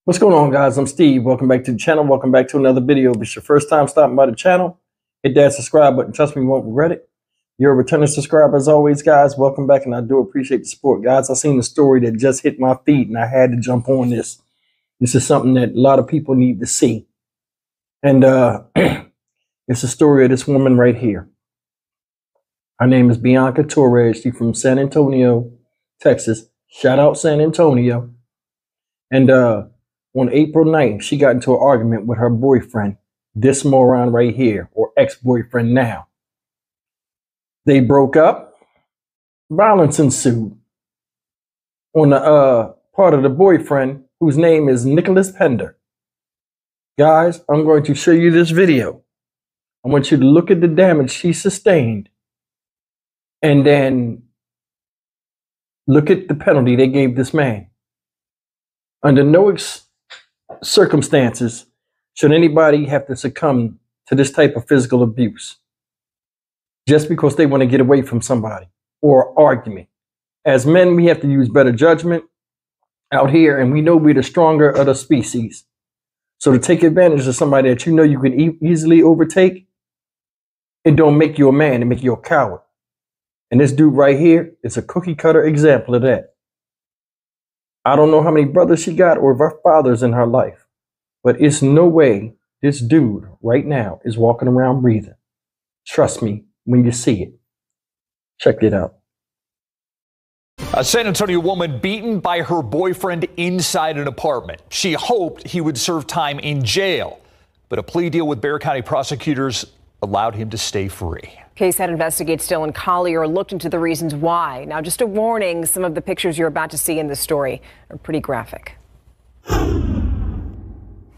What's going on, guys? I'm Steve. Welcome back to the channel. Welcome back to another video. If it's your first time stopping by the channel, hit that subscribe button. Trust me, you won't regret it. You're a returning subscriber as always, guys. Welcome back, and I do appreciate the support, guys. I seen the story that just hit my feed, and I had to jump on this. This is something that a lot of people need to see. And it's a story of this woman right here. Her name is Bianca Torres. She's from San Antonio, Texas. Shout out San Antonio. And on April 9th, she got into an argument with her boyfriend, this moron right here, or ex-boyfriend now. They broke up. Violence ensued on the part of the boyfriend, whose name is Nicholas Pender. Guys, I'm going to show you this video. I want you to look at the damage she sustained, and then look at the penalty they gave this man. Under no circumstances should anybody have to succumb to this type of physical abuse just because they want to get away from somebody or argument. As men, we have to use better judgment out here, and we know we're the stronger of the species. So to take advantage of somebody that you know you can easily overtake, it don't make you a man, it make you a coward. And this dude right here is a cookie cutter example of that. I don't know how many brothers she got or if her father's in her life, but it's no way this dude right now is walking around breathing. Trust me when you see it. Check it out. A San Antonio woman beaten by her boyfriend inside an apartment. She hoped he would serve time in jail, but a plea deal with Bellaire County prosecutors allowed him to stay free. KSAT investigates Dylan Collier looked into the reasons why. Now, just a warning, some of the pictures you're about to see in this story are pretty graphic.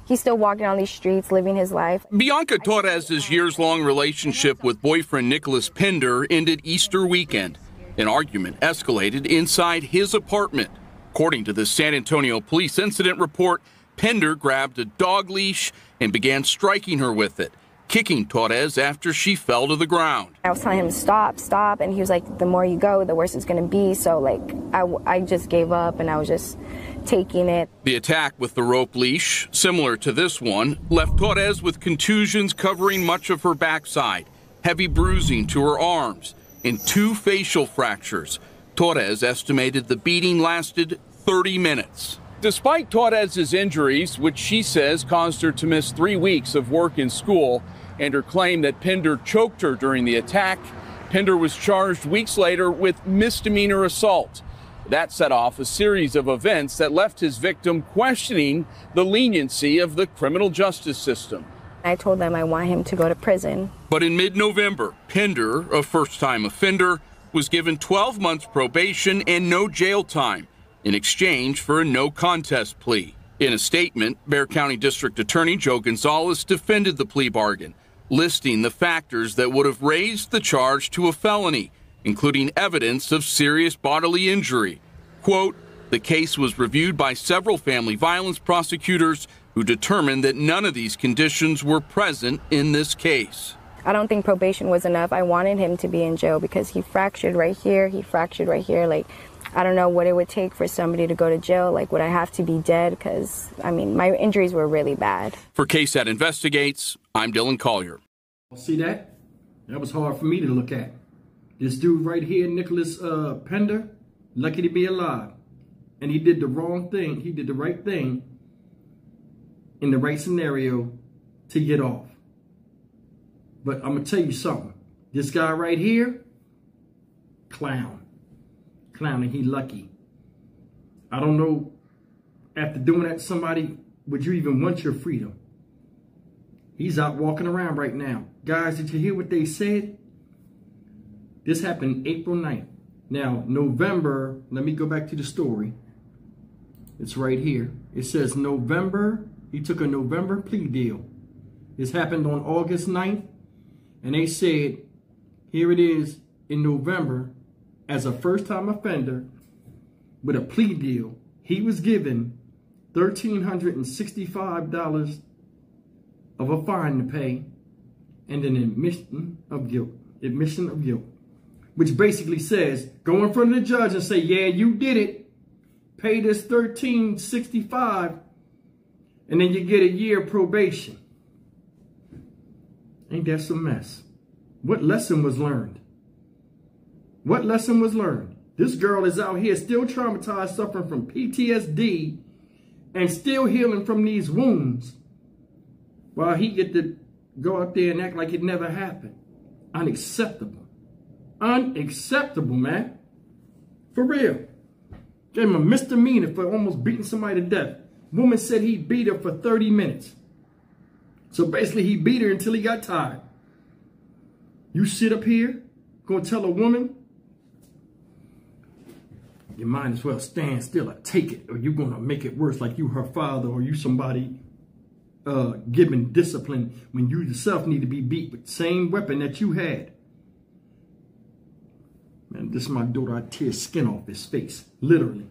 He's still walking on these streets, living his life. Bianca Torres' years-long relationship with boyfriend Nicholas Pender ended Easter weekend. An argument escalated inside his apartment. According to the San Antonio police incident report, Pender grabbed a dog leash and began striking her with it, kicking Torres after she fell to the ground. I was telling him, stop, stop, and he was like, the more you go, the worse it's going to be. So, like, I just gave up, and I was just taking it. The attack with the rope leash, similar to this one, left Torres with contusions covering much of her backside, heavy bruising to her arms, and 2 facial fractures. Torres estimated the beating lasted 30 minutes. Despite Torres' injuries, which she says caused her to miss 3 weeks of work and school, and her claim that Pender choked her during the attack, Pender was charged weeks later with misdemeanor assault. That set off a series of events that left his victim questioning the leniency of the criminal justice system. I told them I want him to go to prison. But in mid-November, Pender, a first-time offender, was given 12 months probation and no jail time in exchange for a no-contest plea. In a statement, Bellaire County District Attorney Joe Gonzalez defended the plea bargain, listing the factors that would have raised the charge to a felony, including evidence of serious bodily injury. Quote, the case was reviewed by several family violence prosecutors who determined that none of these conditions were present in this case. I don't think probation was enough. I wanted him to be in jail because he fractured right here, he fractured right here. Like, I don't know what it would take for somebody to go to jail. Like, would I have to be dead? Because, I mean, my injuries were really bad. For KSAT Investigates, I'm Dylan Collier. See that? That was hard for me to look at. This dude right here, Nicholas Pender, lucky to be alive. And he did the wrong thing. He did the right thing in the right scenario to get off. But I'm going to tell you something. This guy right here, clown. Clowning, he lucky. I don't know, after doing that to somebody, would you even want your freedom? He's out walking around right now. Guys, did you hear what they said? This happened April 9th. Now, November, let me go back to the story. It's right here. It says November, he took a November plea deal. This happened on August 9th. And they said, here it is in November, as a first-time offender with a plea deal, he was given $1,365 of a fine to pay and an admission of guilt. Which basically says, go in front of the judge and say, yeah, you did it. Pay this $1,365 and then you get a year probation. Ain't that some mess? What lesson was learned? What lesson was learned? This girl is out here still traumatized, suffering from PTSD, and still healing from these wounds, while he get to go out there and act like it never happened. Unacceptable. Unacceptable, man. For real. Gave him a misdemeanor for almost beating somebody to death. Woman said he beat her for 30 minutes. So basically he beat her until he got tired. You sit up here, gonna tell a woman, you might as well stand still or take it, or you're gonna make it worse like you her father, or you somebody giving discipline when you yourself need to be beat with the same weapon that you had. Man, this is my daughter. I tear skin off his face. Literally.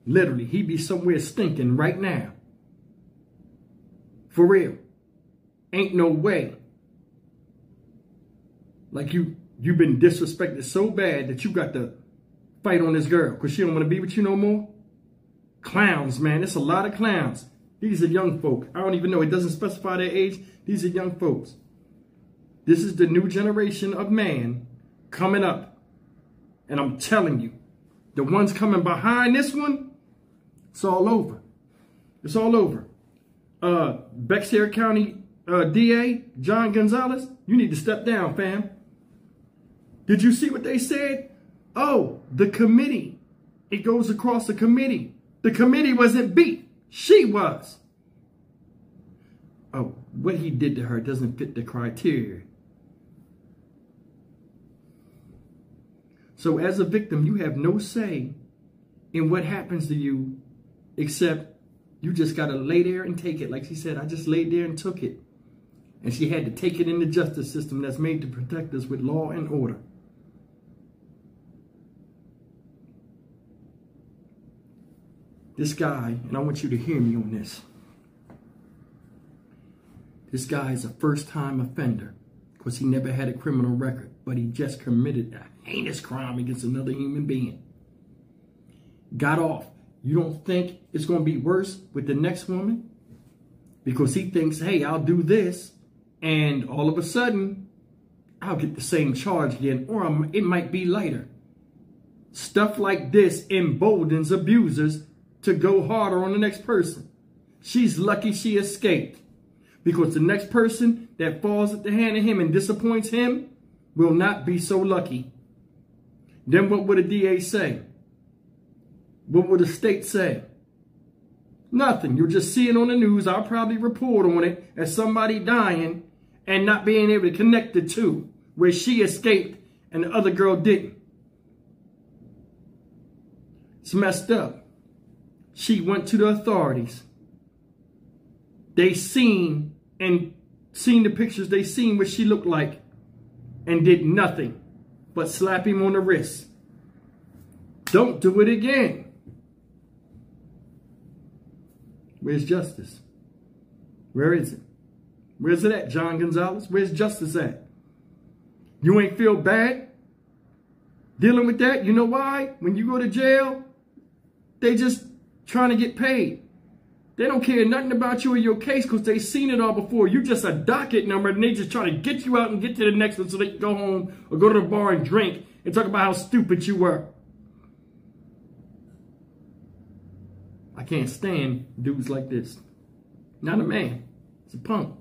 Literally. He be somewhere stinking right now. For real. Ain't no way. Like you've been disrespected so bad that you got to fight on this girl because she don't want to be with you no more. Clowns, man. It's a lot of clowns. These are young folk. I don't even know. It doesn't specify their age. These are young folks. This is the new generation of man coming up. And I'm telling you, the ones coming behind this one, it's all over. It's all over. Bexar County DA, John Gonzalez, you need to step down, fam. Did you see what they said? Oh, the committee. It goes across the committee. The committee wasn't beat. She was. Oh, what he did to her doesn't fit the criteria. So as a victim, you have no say in what happens to you, except you just got to lay there and take it. Like she said, I just laid there and took it. And she had to take it in the justice system that's made to protect us with law and order. This guy, and I want you to hear me on this. This guy is a first-time offender because he never had a criminal record, but he just committed a heinous crime against another human being. Got off. You don't think it's going to be worse with the next woman? Because he thinks, hey, I'll do this, and all of a sudden, I'll get the same charge again, or it might be lighter. Stuff like this emboldens abusers to go harder on the next person. She's lucky she escaped, because the next person that falls at the hand of him and disappoints him will not be so lucky. Then what would a DA say? What would a state say? Nothing. You'll just see it on the news. I'll probably report on it as somebody dying and not being able to connect the two, where she escaped and the other girl didn't. It's messed up. She went to the authorities. They seen the pictures. They seen what she looked like and did nothing but slap him on the wrist. Don't do it again. Where's justice? Where is it? Where's it at, John Gonzalez? Where's justice at? You ain't feel bad dealing with that? You know why? When you go to jail, they just trying to get paid. They don't care nothing about you or your case because they seen it all before. You just a docket number, and they just trying to get you out and get to the next one so they can go home or go to the bar and drink and talk about how stupid you were. I can't stand dudes like this. Not a man. It's a punk.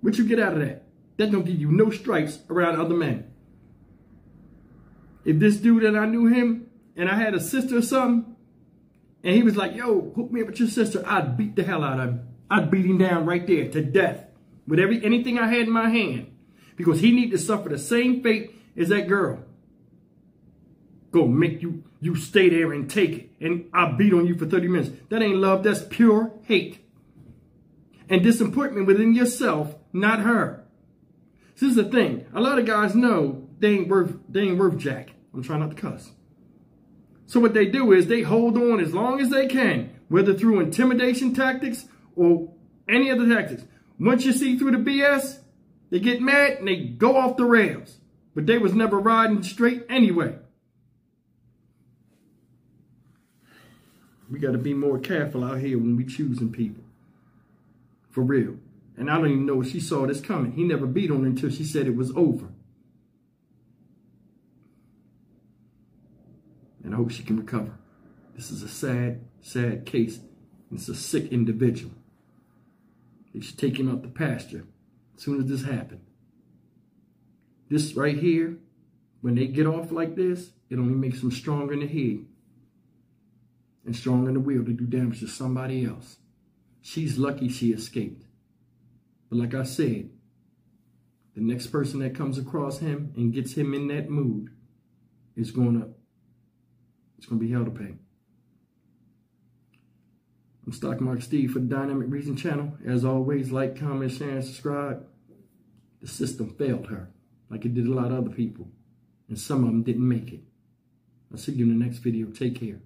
What you get out of that? That don't give you no stripes around other men. If this dude and I knew him and I had a sister or something, and he was like, yo, hook me up with your sister, I'd beat the hell out of him. I'd beat him down right there to death with anything I had in my hand, because he need to suffer the same fate as that girl. Go make you stay there and take it, and I'll beat on you for 30 minutes. That ain't love, that's pure hate. And disappointment within yourself, not her. This is the thing. A lot of guys know they ain't worth jack. I'm trying not to cuss. So what they do is they hold on as long as they can, whether through intimidation tactics or any other tactics. Once you see through the BS, they get mad and they go off the rails. But they was never riding straight anyway. We got to be more careful out here when we choosing people. For real. And I don't even know if she saw this coming. He never beat on her until she said it was over. And I hope she can recover. This is a sad, sad case. It's a sick individual. They should take him out the pasture as soon as this happened. This right here, when they get off like this, it only makes them stronger in the head and stronger in the will to do damage to somebody else. She's lucky she escaped. But like I said, the next person that comes across him and gets him in that mood is going to be hell to pay. I'm Stock Market Steve for the Dynamic Reason channel. As always, like, comment, share, and subscribe. The system failed her, like it did a lot of other people. And some of them didn't make it. I'll see you in the next video. Take care.